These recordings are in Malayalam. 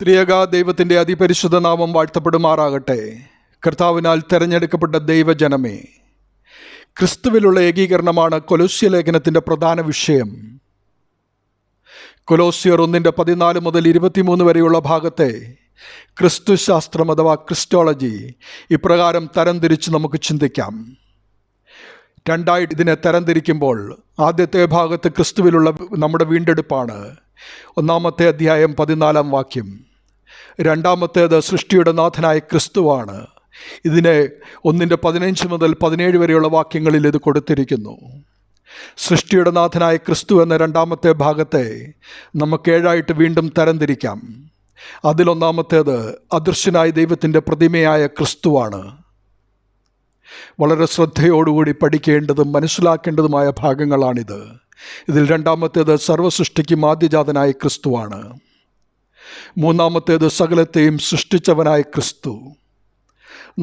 ത്രിയേക ദൈവത്തിൻ്റെ അതിപരിശുദ്ധ നാമം വാഴ്ത്തപ്പെടുമാറാകട്ടെ. കർത്താവിനാൽ തിരഞ്ഞെടുക്കപ്പെട്ട ദൈവജനമേ, ക്രിസ്തുവിലുള്ള ഏകീകരണമാണ് കൊലോസ്യ ലേഖനത്തിൻ്റെ പ്രധാന വിഷയം. കൊലോസ്യർ 1:14 മുതൽ 23 വരെയുള്ള ഭാഗത്തെ ക്രിസ്തുശാസ്ത്രം അഥവാ ക്രിസ്റ്റോളജി ഇപ്രകാരം തരംതിരിച്ച് നമുക്ക് ചിന്തിക്കാം. രണ്ടായിട്ട് ഇതിനെ തരംതിരിക്കുമ്പോൾ ആദ്യത്തെ ഭാഗത്ത് ക്രിസ്തുവിലുള്ള നമ്മുടെ വീണ്ടെടുപ്പാണ്. 1-ാമത്തെ അധ്യായം 14-ാം വാക്യം. രണ്ടാമത്തേത് സൃഷ്ടിയുടെ നാഥനായ ക്രിസ്തുവാണ്. ഇതിനെ 1:15 മുതൽ 17 വരെയുള്ള വാക്യങ്ങളിൽ ഇത് കൊടുത്തിരിക്കുന്നു. സൃഷ്ടിയുടെ നാഥനായ ക്രിസ്തു എന്ന രണ്ടാമത്തെ ഭാഗത്തെ നമുക്ക് 7ആയിട്ട് വീണ്ടും തരംതിരിക്കാം. അതിലൊന്നാമത്തേത് അദൃശ്യനായ ദൈവത്തിൻ്റെ പ്രതിമയായ ക്രിസ്തുവാണ്. വളരെ ശ്രദ്ധയോടുകൂടി പഠിക്കേണ്ടതും മനസ്സിലാക്കേണ്ടതുമായ ഭാഗങ്ങളാണിത്. ഇതിൽ രണ്ടാമത്തേത് സർവ്വസൃഷ്ടിക്കും ആദ്യജാതനായ ക്രിസ്തുവാണ്. മൂന്നാമത്തേത് സകലത്തെയും സൃഷ്ടിച്ചവനായ ക്രിസ്തു.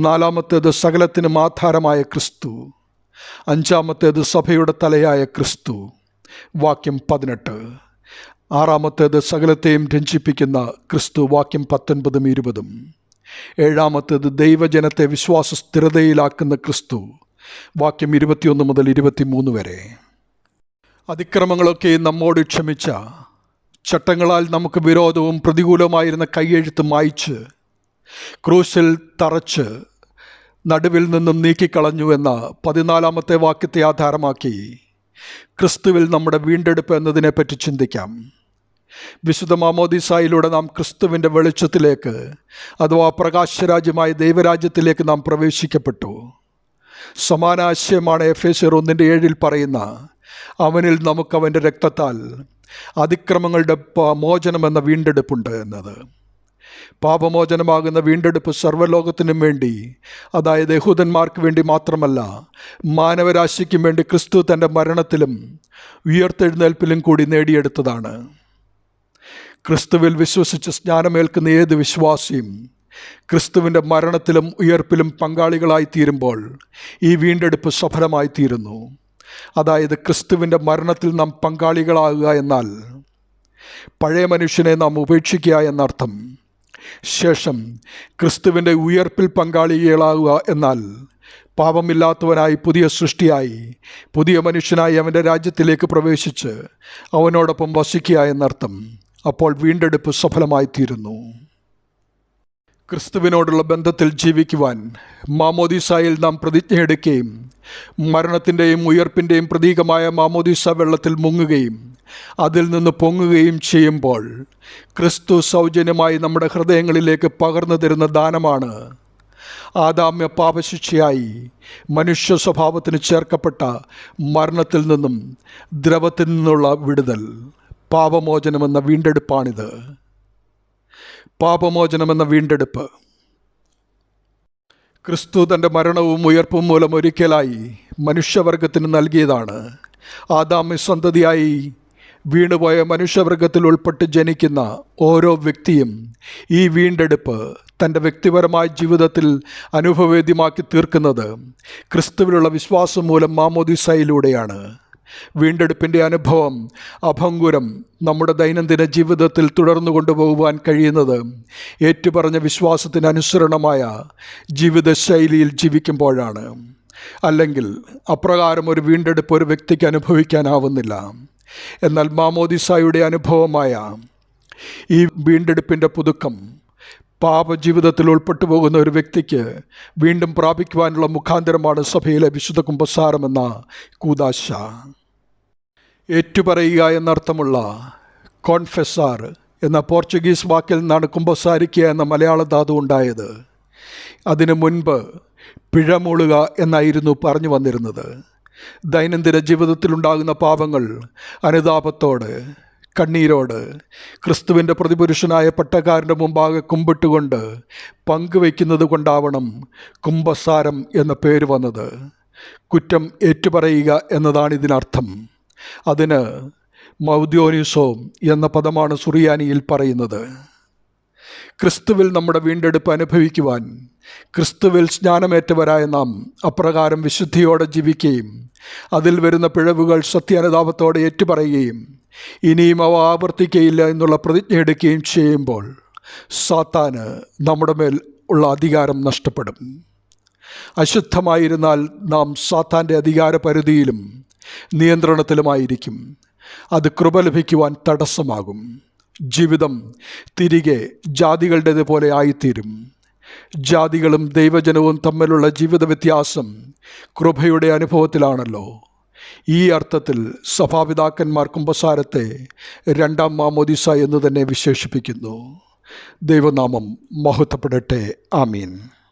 നാലാമത്തേത് സകലത്തിനും ആധാരമായ ക്രിസ്തു. അഞ്ചാമത്തേത് സഭയുടെ തലയായ ക്രിസ്തു, വാക്യം 18. ആറാമത്തേത് സകലത്തെയും രഞ്ജിപ്പിക്കുന്ന ക്രിസ്തു, വാക്യം 19ഉം 20ഉം. ഏഴാമത്തേത് ദൈവജനത്തെ വിശ്വാസ സ്ഥിരതയിലാക്കുന്ന ക്രിസ്തു, വാക്യം 21 മുതൽ 23 വരെ. അതിക്രമങ്ങളൊക്കെ നമ്മോട് ക്ഷമിച്ച, ചട്ടങ്ങളാൽ നമുക്ക് വിരോധവും പ്രതികൂലമായിരുന്ന കൈയെഴുത്ത് മായ്ച്ച് ക്രൂശിൽ തറച്ച് നടുവിൽ നിന്നും നീക്കിക്കളഞ്ഞു എന്ന 14-ാമത്തെ വാക്യത്തെ ആധാരമാക്കി ക്രിസ്തുവിൽ നമ്മുടെ വീണ്ടെടുപ്പ് എന്നതിനെപ്പറ്റി ചിന്തിക്കാം. വിശുദ്ധ മാമോദീസായിലൂടെ നാം ക്രിസ്തുവിൻ്റെ വെളിച്ചത്തിലേക്ക് അഥവാ പ്രകാശരാജ്യമായ ദൈവരാജ്യത്തിലേക്ക് നാം പ്രവേശിക്കപ്പെട്ടു. സമാനാശയമാണ് എഫേസ്യർ 1:7 പറയുന്ന അവനിൽ നമുക്ക് അവൻ്റെ രക്തത്താൽ അതിക്രമങ്ങളുടെ മോചനമെന്ന വീണ്ടെടുപ്പുണ്ട് എന്നത്. പാപമോചനമാകുന്ന വീണ്ടെടുപ്പ് സർവ്വലോകത്തിനും വേണ്ടി, അതായത് യഹൂദന്മാർക്ക് വേണ്ടി മാത്രമല്ല, മാനവരാശിക്കും വേണ്ടി ക്രിസ്തു തൻ്റെ മരണത്തിലും ഉയർത്തെഴുന്നേൽപ്പിലും കൂടി നേടിയെടുത്തതാണ്. ക്രിസ്തുവിൽ വിശ്വസിച്ച് സ്നാനമേൽക്കുന്ന ഏത് വിശ്വാസിയും ക്രിസ്തുവിൻ്റെ മരണത്തിലും ഉയർപ്പിലും പങ്കാളികളായി തീരുമ്പോൾ ഈ വീണ്ടെടുപ്പ് സഫലമായി തീരുന്നു. അതായത് ക്രിസ്തുവിൻ്റെ മരണത്തിൽ നാം പങ്കാളികളാകുക എന്നാൽ പഴയ മനുഷ്യനെ നാം ഉപേക്ഷിക്കുക എന്നർത്ഥം. ശേഷം ക്രിസ്തുവിൻ്റെ ഉയർപ്പിൽ പങ്കാളികളാകുക എന്നാൽ പാപമില്ലാത്തവനായി പുതിയ സൃഷ്ടിയായി പുതിയ മനുഷ്യനായി അവൻ്റെ രാജ്യത്തിലേക്ക് പ്രവേശിച്ച് അവനോടൊപ്പം വസിക്കുക എന്നർത്ഥം. അപ്പോൾ വീണ്ടെടുപ്പ് സഫലമായി തീരുന്നു. ക്രിസ്തുവിനോടുള്ള ബന്ധത്തിൽ ജീവിക്കുവാൻ മാമോദീസായിൽ നാം പ്രതിജ്ഞയെടുക്കുകയും മരണത്തിൻ്റെയും ഉയർപ്പിൻ്റെയും പ്രതീകമായ മാമോദീസ വെള്ളത്തിൽ മുങ്ങുകയും അതിൽ നിന്ന് പൊങ്ങുകയും ചെയ്യുമ്പോൾ ക്രിസ്തു സൗജന്യമായി നമ്മുടെ ഹൃദയങ്ങളിലേക്ക് പകർന്നു തരുന്ന ദാനമാണ് ആദാമ്യ പാപശിക്ഷയായി മനുഷ്യ സ്വഭാവത്തിന് ചേർക്കപ്പെട്ട മരണത്തിൽ നിന്നും ദ്രവത്തിൽ നിന്നുള്ള വിടുതൽ. പാപമോചനമെന്ന വീണ്ടെടുപ്പാണിത്. പാപമോചനമെന്ന വീണ്ടെടുപ്പ് ക്രിസ്തു തൻ്റെ മരണവും ഉയർപ്പും മൂലം ഒരിക്കലായി മനുഷ്യവർഗത്തിന് നൽകിയതാണ്. ആദാമ്യ സന്തതിയായി വീണുപോയ മനുഷ്യവർഗത്തിൽ ഉൾപ്പെട്ട് ജനിക്കുന്ന ഓരോ വ്യക്തിയും ഈ വീണ്ടെടുപ്പ് തൻ്റെ വ്യക്തിപരമായ ജീവിതത്തിൽ അനുഭവവേദ്യമാക്കി തീർക്കുന്നത് ക്രിസ്തുവിലുള്ള വിശ്വാസം മൂലം മാമോദീസയിലൂടെയാണ്. വീണ്ടെടുപ്പിൻ്റെ അനുഭവം അഭംഗുരം നമ്മുടെ ദൈനംദിന ജീവിതത്തിൽ തുടർന്നു കൊണ്ടുപോകുവാൻ കഴിയുന്നത് ഏറ്റുപറഞ്ഞ വിശ്വാസത്തിന് അനുസരണമായ ജീവിതശൈലിയിൽ ജീവിക്കുമ്പോഴാണ്. അല്ലെങ്കിൽ അപ്രകാരം ഒരു വീണ്ടെടുപ്പ് ഒരു വ്യക്തിക്ക് അനുഭവിക്കാനാവുന്നില്ല. എന്നാൽ മാമോദീസായുടെ അനുഭവമായ ഈ വീണ്ടെടുപ്പിൻ്റെ പുതുക്കം പാപജീവിതത്തിൽ ഉൾപ്പെട്ടു പോകുന്ന ഒരു വ്യക്തിക്ക് വീണ്ടും പ്രാപിക്കുവാനുള്ള മുഖാന്തരമാണ് സഭയിലെ വിശുദ്ധ കുമ്പസാരം എന്ന കൂദാശ. ഏറ്റുപറയുക എന്നർത്ഥമുള്ള കോൺഫെസാർ എന്ന പോർച്ചുഗീസ് വാക്കിൽ നിന്നാണ് കുമ്പസാരിക്കുക എന്ന മലയാള ധാതു ഉണ്ടായത്. അതിനു മുൻപ് പിഴമൂളുക എന്നായിരുന്നു പറഞ്ഞു വന്നിരുന്നത്. ദൈനംദിന ജീവിതത്തിലുണ്ടാകുന്ന പാപങ്ങൾ അനുതാപത്തോട് കണ്ണീരോട് ക്രിസ്തുവിൻ്റെ പ്രതിപുരുഷനായ പട്ടക്കാരൻ്റെ മുമ്പാകെ കുമ്പിട്ടുകൊണ്ട് പങ്കുവയ്ക്കുന്നത് കൊണ്ടാവണം കുമ്പസാരം എന്ന പേര് വന്നത്. കുറ്റം ഏറ്റുപറയുക എന്നതാണ് ഇതിനർത്ഥം. അതിന് മൗദ്യോനിസോ എന്ന പദമാണ് സുറിയാനിയിൽ പറയുന്നത്. ക്രിസ്തുവിൽ നമ്മുടെ വീണ്ടെടുപ്പ് അനുഭവിക്കുവാൻ ക്രിസ്തുവിൽ സ്നാനമേറ്റവരായ നാം അപ്രകാരം വിശുദ്ധിയോടെ ജീവിക്കുകയും അതിൽ വരുന്ന പിഴവുകൾ സത്യാനുതാപത്തോടെ ഏറ്റുപറയുകയും ഇനിയും അവ ആവർത്തിക്കയില്ല എന്നുള്ള പ്രതിജ്ഞ എടുക്കുകയും ചെയ്യുമ്പോൾ സാത്താന് നമ്മുടെ മേൽ ഉള്ള അധികാരം നഷ്ടപ്പെടും. അശുദ്ധമായിരുന്നാൽ നാം സാത്താൻ്റെ അധികാര പരിധിയിലും നിയന്ത്രണത്തിലുമായിരിക്കും. അത് കൃപ ലഭിക്കുവാൻ തടസ്സമാകും. ജീവിതം തിരികെ ജാതികളുടേതുപോലെ ആയിത്തീരും. ജാതികളും ദൈവജനവും തമ്മിലുള്ള ജീവിത വ്യത്യാസം കൃപയുടെ അനുഭവത്തിലാണല്ലോ. ഈ അർത്ഥത്തിൽ സഭാപിതാക്കന്മാർ കുമ്പസാരത്തെ രണ്ടാം മാമോദീസ എന്ന് തന്നെ വിശേഷിപ്പിക്കുന്നു. ദൈവനാമം മഹത്വപ്പെടട്ടെ. ആമീൻ.